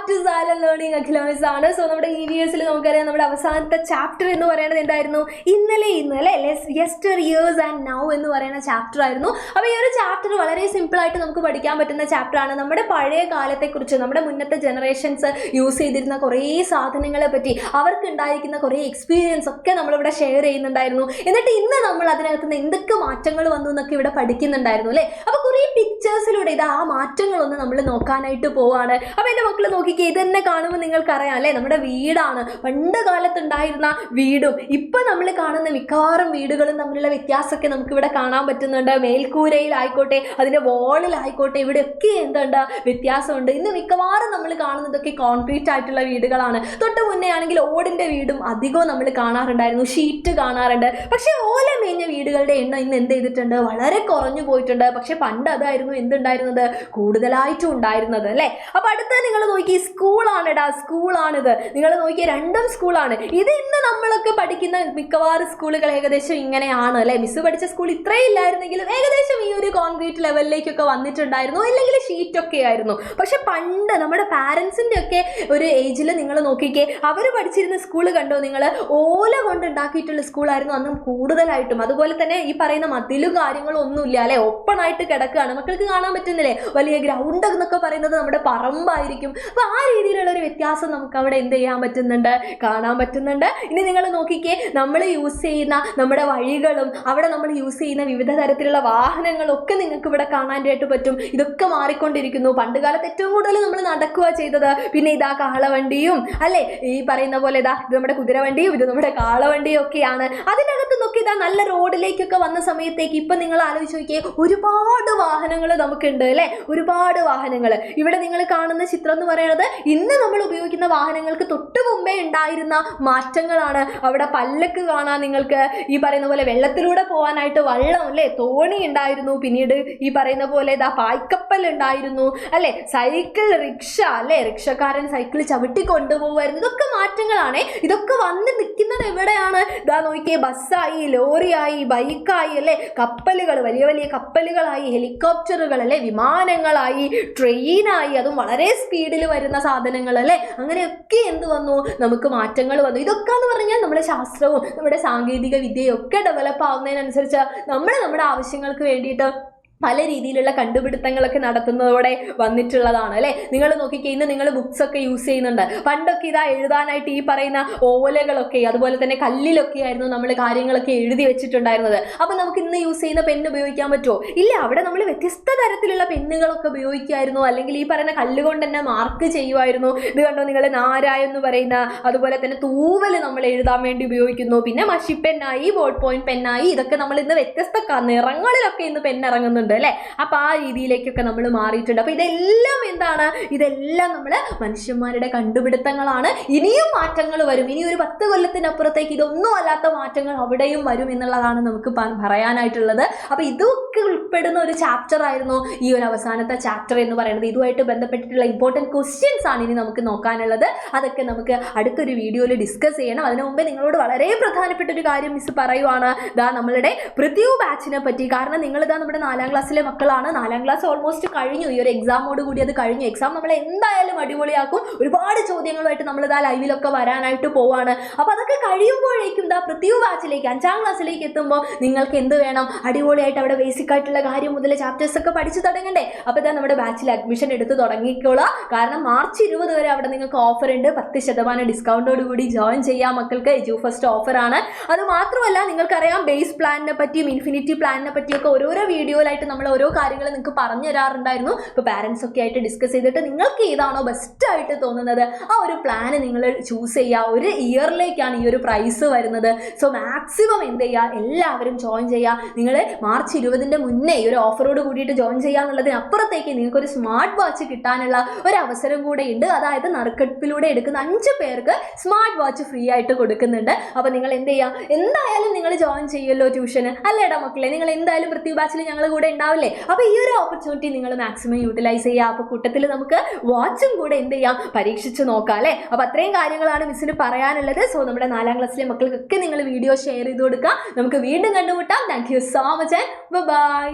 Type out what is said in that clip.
Back to silent learning അഖിലാമിസ് ആണ്. So നമ്മുടെ EVS-ൽ നമുക്കറിയാം നമ്മുടെ അവസാനത്തെ ചാപ്റ്റർ എന്ന് പറയുന്നത് എന്തായിരുന്നു? ഇന്നലെ യെസ്റ്റർ ഇയേഴ്സ് ആൻഡ് നൗ എന്ന് പറയുന്ന ചാപ്റ്റർ ആയിരുന്നു. അപ്പോൾ ഈ ഒരു ചാപ്റ്റർ വളരെ സിമ്പിൾ ആയിട്ട് നമുക്ക് പഠിക്കാൻ പറ്റുന്ന ചാപ്റ്റർ ആണ്. നമ്മുടെ പഴയ കാലത്തെക്കുറിച്ച്, നമ്മുടെ മുന്നത്തെ ജനറേഷൻസ് യൂസ് ചെയ്തിരുന്ന കുറേ സാധനങ്ങളെ പറ്റി, അവർക്ക് ഉണ്ടായിരിക്കുന്ന കുറേ എക്സ്പീരിയൻസ് ഒക്കെ നമ്മളിവിടെ ഷെയർ ചെയ്യുന്നുണ്ടായിരുന്നു. എന്നിട്ട് ഇന്ന് നമ്മൾ അതിനകത്ത് നിന്ന് എന്തൊക്കെ മാറ്റങ്ങൾ വന്നു എന്നൊക്കെ ഇവിടെ പഠിക്കുന്നുണ്ടായിരുന്നു അല്ലേ. അപ്പോൾ കുറേ പിക്ചേഴ്സിലൂടെ ഇത് ആ മാറ്റങ്ങളൊന്ന് നമ്മൾ നോക്കാനായിട്ട് പോവാണ്. അപ്പോൾ എൻ്റെ മക്കൾ നോക്കിക്കേ, ഇത് തന്നെ കാണുമ്പോൾ നിങ്ങൾക്കറിയാം അല്ലേ, നമ്മുടെ വീടാണ്. പണ്ട് കാലത്തുണ്ടായിരുന്ന വീടും ഇപ്പം നമ്മൾ കാണുന്ന മിക്കവാറും വീടുകളും തമ്മിലുള്ള വ്യത്യാസമൊക്കെ നമുക്കിവിടെ കാണാൻ പറ്റുന്നുണ്ട്. മേൽക്കൂരയിലായിക്കോട്ടെ, അതിൻ്റെ വാളിലായിക്കോട്ടെ, ഇവിടെയൊക്കെ എന്തുണ്ട്, വ്യത്യാസമുണ്ട്. ഇന്ന് മിക്കവാറും നമ്മൾ കാണുന്നതൊക്കെ കോൺക്രീറ്റ് ആയിട്ടുള്ള വീടുകളാണ്. തൊട്ട് മുന്നേ ആണെങ്കിൽ ഓടിൻ്റെ വീടും അധികവും നമ്മൾ കാണാറുണ്ടായിരുന്നു, ഷീറ്റ് കാണാറുണ്ട്. പക്ഷേ ഓല മേഞ്ഞ വീടുകളുടെ എണ്ണം ഇന്ന് എന്ത് ചെയ്തിട്ടുണ്ട്, വളരെ കുറഞ്ഞു പോയിട്ടുണ്ട്. പക്ഷെ പണ്ട് അതായിരുന്നു എന്തുണ്ടായിരുന്നത്, കൂടുതലായിട്ടും ഉണ്ടായിരുന്നത് അല്ലേ. അപ്പോൾ അടുത്ത നിങ്ങൾ നോക്കി, സ്കൂളാണെടാ, സ്കൂളാണിത്. നിങ്ങൾ നോക്കിയ രണ്ടും സ്കൂളാണ്. ഇത് ഇന്ന് നമ്മളൊക്കെ പഠിക്കുന്ന മിക്കവാറും സ്കൂളുകൾ ഏകദേശം ഇങ്ങനെയാണ് അല്ലേ. മിസ് പഠിച്ച സ്കൂൾ ഇത്രയും ഇല്ലായിരുന്നെങ്കിലും ഏകദേശം ഈ ഒരു കോൺക്രീറ്റ് ലെവലിലേക്കൊക്കെ വന്നിട്ടുണ്ടായിരുന്നു, അല്ലെങ്കിൽ ഷീറ്റൊക്കെ ആയിരുന്നു. പക്ഷെ പണ്ട് നമ്മുടെ പാരൻസിൻ്റെ ഒക്കെ ഒരു ഏജിൽ നിങ്ങൾ നോക്കിക്കേ, അവർ പഠിച്ചിരുന്ന സ്കൂൾ കണ്ടോ നിങ്ങൾ, ഓല കൊണ്ട് ഉണ്ടാക്കിയിട്ടുള്ള സ്കൂളായിരുന്നു അന്നും കൂടുതലായിട്ടും. അതുപോലെ തന്നെ ഈ പറയുന്ന മതിലും കാര്യങ്ങളും ഒന്നുമില്ല അല്ലേ, ഓപ്പൺ ആയിട്ട് കിടക്കുകയാണ്. മക്കൾക്ക് കാണാൻ പറ്റുന്നില്ലേ, വലിയ ഗ്രൗണ്ട് എന്നൊക്കെ പറയുന്നത് നമ്മുടെ പറമ്പായിരിക്കും. അപ്പോൾ ആ രീതിയിലുള്ള ഒരു വ്യത്യാസം നമുക്ക് അവിടെ എന്ത് ചെയ്യാൻ പറ്റുന്നുണ്ട്, കാണാൻ പറ്റുന്നുണ്ട്. ഇനി നിങ്ങൾ നോക്കിക്കേ, നമ്മൾ യൂസ് ചെയ്യുന്ന നമ്മുടെ വഴികളും അവിടെ നമ്മൾ യൂസ് ചെയ്യുന്ന വിവിധ തരത്തിലുള്ള വാഹനങ്ങളും ഒക്കെ നിങ്ങൾക്ക് ഇവിടെ കാണാനായിട്ട് പറ്റും. ഇതൊക്കെ മാറിക്കൊണ്ടിരിക്കുന്നു. പണ്ട് കാലത്ത് ഏറ്റവും കൂടുതൽ നമ്മൾ നടക്കുക ചെയ്തത്. പിന്നെ ഇതാ കാളവണ്ടിയും അല്ലേ, ഈ പറയുന്ന പോലെ ഇതാ ഇത് നമ്മുടെ കുതിരവണ്ടിയും ഇത് നമ്മുടെ കാളവണ്ടിയും ഒക്കെയാണ്. അതിനകത്ത് നോക്കി ഇതാ നല്ല റോഡിലേക്കൊക്കെ വന്ന സമയത്തേക്ക് ഇപ്പം നിങ്ങൾ ആലോചിച്ച് നോക്കിയേ, ഒരുപാട് വാഹനങ്ങൾ നമുക്കുണ്ട് അല്ലേ, ഒരുപാട് വാഹനങ്ങൾ. ഇവിടെ നിങ്ങൾ കാണുന്ന ചിത്രം എന്ന് പറയുന്നത് ഇന്ന് നമ്മൾ ഉപയോഗിക്കുന്ന വാഹനങ്ങൾക്ക് തൊട്ട് മുമ്പേ ഉണ്ടായിരുന്ന മാറ്റങ്ങളാണ്. അവിടെ പല്ലക്ക് കാണാൻ നിങ്ങൾക്ക്, ഈ പറയുന്ന പോലെ വെള്ളത്തിലൂടെ പോകാനായിട്ട് വള്ളം അല്ലേ, തോണി ഉണ്ടായിരുന്നു. പിന്നീട് ഈ പറയുന്ന പോലെ ഇതാ പായ്ക്കപ്പൽ ഉണ്ടായിരുന്നു അല്ലേ, സൈക്കിൾ, റിക്ഷ അല്ലേ, റിക്ഷക്കാരൻ സൈക്കിൾ ചവിട്ടി കൊണ്ടുപോകുമായിരുന്നു. ഇതൊക്കെ മാറ്റങ്ങളാണ്. ഇതൊക്കെ വന്ന് നിൽക്കുന്നത് എവിടെയാണ്, ഇതാ നോക്കിയേ, ബസ്സായി, ലോറിയായി, ബൈക്കായി അല്ലേ, കപ്പലുകൾ, വലിയ വലിയ കപ്പലുകളായി, ഹെലികോപ്റ്ററുകൾ അല്ലേ, വിമാനങ്ങളായി, ട്രെയിനായി, അതും വളരെ സ്പീഡിൽ വരുന്ന സാധനങ്ങൾ അല്ലേ. അങ്ങനെയൊക്കെ എന്ത് വന്നു, നമുക്ക് മാറ്റങ്ങൾ വന്നു. ഇതൊക്കെ എന്ന് പറഞ്ഞാൽ നമ്മുടെ ശാസ്ത്രവും നമ്മുടെ സാങ്കേതിക വിദ്യയും ഒക്കെ ഡെവലപ്പ് ആവുന്നതിനനുസരിച്ച് നമ്മുടെ ആവശ്യങ്ങൾക്ക് വേണ്ടിയിട്ട് പല രീതിയിലുള്ള കണ്ടുപിടുത്തങ്ങളൊക്കെ നടത്തുന്നതോടെ വന്നിട്ടുള്ളതാണ് അല്ലേ. നിങ്ങൾ നോക്കിക്കേ, ഇന്ന് നിങ്ങൾ ബുക്സൊക്കെ യൂസ് ചെയ്യുന്നുണ്ട്. പണ്ടൊക്കെ ഇതാ എഴുതാനായിട്ട് ഈ പറയുന്ന ഓലകളൊക്കെ അതുപോലെ തന്നെ കല്ലിലൊക്കെ ആയിരുന്നു നമ്മൾ കാര്യങ്ങളൊക്കെ എഴുതി വെച്ചിട്ടുണ്ടായിരുന്നത്. അപ്പോൾ നമുക്ക് ഇന്ന് യൂസ് ചെയ്യുന്ന പെണ്ണ് ഉപയോഗിക്കാൻ പറ്റുമോ? ഇല്ല. അവിടെ നമ്മൾ വ്യത്യസ്ത തരത്തിലുള്ള പെണ്ണുകളൊക്കെ ഉപയോഗിക്കുമായിരുന്നു, അല്ലെങ്കിൽ ഈ പറയുന്ന കല്ലുകൊണ്ട് തന്നെ മാർക്ക് ചെയ്യുമായിരുന്നു. ഇത് കണ്ടോ നിങ്ങൾ, നാരായ എന്ന് പറയുന്ന, അതുപോലെ തന്നെ തൂവൽ നമ്മൾ എഴുതാൻ വേണ്ടി ഉപയോഗിക്കുന്നു. പിന്നെ മഷിപ്പെന്നായി, ബോൾ പോയിന്റ് പെന്നായി, ഇതൊക്കെ നമ്മൾ ഇന്ന് വ്യത്യസ്ത നിറങ്ങളിലൊക്കെ ഇന്ന് പെണ്ണിറങ്ങുന്നുണ്ട് അല്ലേ. അപ്പോൾ ആ രീതിയിലേക്കൊക്കെ നമ്മൾ മാറിയിട്ടുണ്ട്. അപ്പോൾ ഇതെല്ലാം എന്താണ്, ഇതെല്ലാം നമ്മൾ മനുഷ്യന്മാരുടെ കണ്ടുപിടുത്തങ്ങളാണ്. ഇനിയും മാറ്റങ്ങൾ വരും. ഇനി ഒരു 10 കൊല്ലത്തിനപ്പുറത്തേക്ക് ഇതൊന്നും അല്ലാത്ത മാറ്റങ്ങൾ അവിടെയും വരും എന്നുള്ളതാണ് നമുക്ക് പറയാനായിട്ടുള്ളത്. അപ്പോൾ ഇതൊക്കെ ഉൾപ്പെടുന്ന ഒരു ചാപ്റ്റർ ആയിരുന്നു ഈ ഒരു അവസാനത്തെ ചാപ്റ്റർ എന്ന് പറയുന്നത്. ഇതുമായിട്ട് ബന്ധപ്പെട്ടിട്ടുള്ള ഇമ്പോർട്ടൻറ്റ് ക്വസ്റ്റ്യൻസ് ആണ് ഇനി നമുക്ക് നോക്കാനുള്ളത്. അതൊക്കെ നമുക്ക് അടുത്തൊരു വീഡിയോയിൽ ഡിസ്കസ് ചെയ്യണം. അതിനു മുമ്പേ നിങ്ങളോട് വളരെ പ്രധാനപ്പെട്ട ഒരു കാര്യം മിസ് പറയുവാണ്, ഇതാ നമ്മളുടെ പൃഥ്വി ബാച്ചിനെ പറ്റി. കാരണം നിങ്ങളിതാ നമ്മുടെ 4ാം ക്ലാസ്സിലെ മക്കളാണ്. 4ാം ക്ലാസ് ഓൾമോസ്റ്റ് കഴിഞ്ഞു. ഈ ഒരു എക്സാമോട് കൂടി അത് കഴിഞ്ഞു. എക്സാം നമ്മൾ എന്തായാലും അടിപൊളിയാക്കും. ഒരുപാട് ചോദ്യങ്ങളുമായിട്ട് നമ്മളിതാ ലൈവിലൊക്കെ വരാനായിട്ട് പോവാണ്. അപ്പോൾ അതൊക്കെ കഴിയുമ്പോഴേക്കും ഇതാ പൃഥ്വി ബാച്ചിലേക്ക് 5ാം ക്ലാസ്സിലേക്ക് എത്തുമ്പോൾ നിങ്ങൾക്ക് എന്ത് വേണം, അടിപൊളിയായിട്ട് അവിടെ ബേസിക് ആയിട്ടുള്ള കാര്യം മുതൽ ചാപ്റ്റേഴ്സ് ഒക്കെ പഠിച്ചു തുടങ്ങണ്ടേ. അപ്പോൾ ഇതാ നമ്മുടെ ബാച്ചിൽ അഡ്മിഷൻ എടുത്ത് തുടങ്ങിക്കോളാം. കാരണം മാർച്ച് 20 വരെ അവിടെ നിങ്ങൾക്ക് ഓഫർ ഉണ്ട്. 10% ഡിസ്കൗണ്ടോട് കൂടി ജോയിൻ ചെയ്യാം മക്കൾക്ക്. എജു ഫസ്റ്റ് ഓഫറാണ്. അത് മാത്രമല്ല നിങ്ങൾക്കറിയാം ബേസ് പ്ലാനിനെ പറ്റിയും ഇൻഫിനിറ്റി പ്ലാനിനെ പറ്റിയൊക്കെ ഓരോരോ വീഡിയോയിലായിട്ട് നമ്മൾ ഓരോ കാര്യങ്ങൾ നിങ്ങൾക്ക് പറഞ്ഞു തരാറുണ്ടായിരുന്നു. ഇപ്പോൾ പാരൻസ് ഒക്കെ ആയിട്ട് ഡിസ്കസ് ചെയ്തിട്ട് നിങ്ങൾക്ക് ഏതാണോ ബെസ്റ്റ് ആയിട്ട് തോന്നുന്നത് ആ ഒരു പ്ലാന് നിങ്ങൾ ചൂസ് ചെയ്യുക. ഒരു ഇയറിലേക്കാണ് ഈ ഒരു പ്രൈസ് വരുന്നത്. സോ മാക്സിമം എന്ത് ചെയ്യുക, എല്ലാവരും ജോയിൻ ചെയ്യുക. നിങ്ങൾ മാർച്ച് 20 മുന്നേ ഈ ഒരു ഓഫറോട് കൂടിയിട്ട് ജോയിൻ ചെയ്യുക എന്നുള്ളതിനപ്പുറത്തേക്ക് നിങ്ങൾക്കൊരു സ്മാർട്ട് വാച്ച് കിട്ടാനുള്ള ഒരു അവസരം കൂടെ ഉണ്ട്. അതായത് നറുക്കെടുപ്പിലൂടെ എടുക്കുന്ന 5 പേർക്ക് സ്മാർട്ട് വാച്ച് ഫ്രീ ആയിട്ട് കൊടുക്കുന്നുണ്ട്. അപ്പോൾ നിങ്ങൾ എന്ത് ചെയ്യുക, എന്തായാലും നിങ്ങൾ ജോയിൻ ചെയ്യുമല്ലോ ട്യൂഷന് അല്ലേടാ മക്കളെ. നിങ്ങൾ എന്തായാലും പൃഥ്വി ബാച്ചിൽ ഞങ്ങൾ കൂടെ ഉണ്ടാവില്ലേ. അപ്പോൾ ഈ ഒരു ഓപ്പർച്യൂണിറ്റി നിങ്ങൾ മാക്സിമം യൂട്ടിലൈസ് ചെയ്യുക. അപ്പോൾ കൂട്ടത്തിൽ നമുക്ക് വാച്ചും കൂടെ എന്ത് ചെയ്യാം, പരീക്ഷിച്ച് നോക്കാം അല്ലേ. അപ്പോൾ അത്രയും കാര്യങ്ങളാണ് മിസ്സിന് പറയാനുള്ളത്. സോ നമ്മുടെ 4ാം ക്ലാസ്സിലെ മക്കൾക്കൊക്കെ നിങ്ങൾ വീഡിയോ ഷെയർ ചെയ്ത് കൊടുക്കുക. നമുക്ക് വീണ്ടും കണ്ടുമുട്ടാം. Thank you so much and by.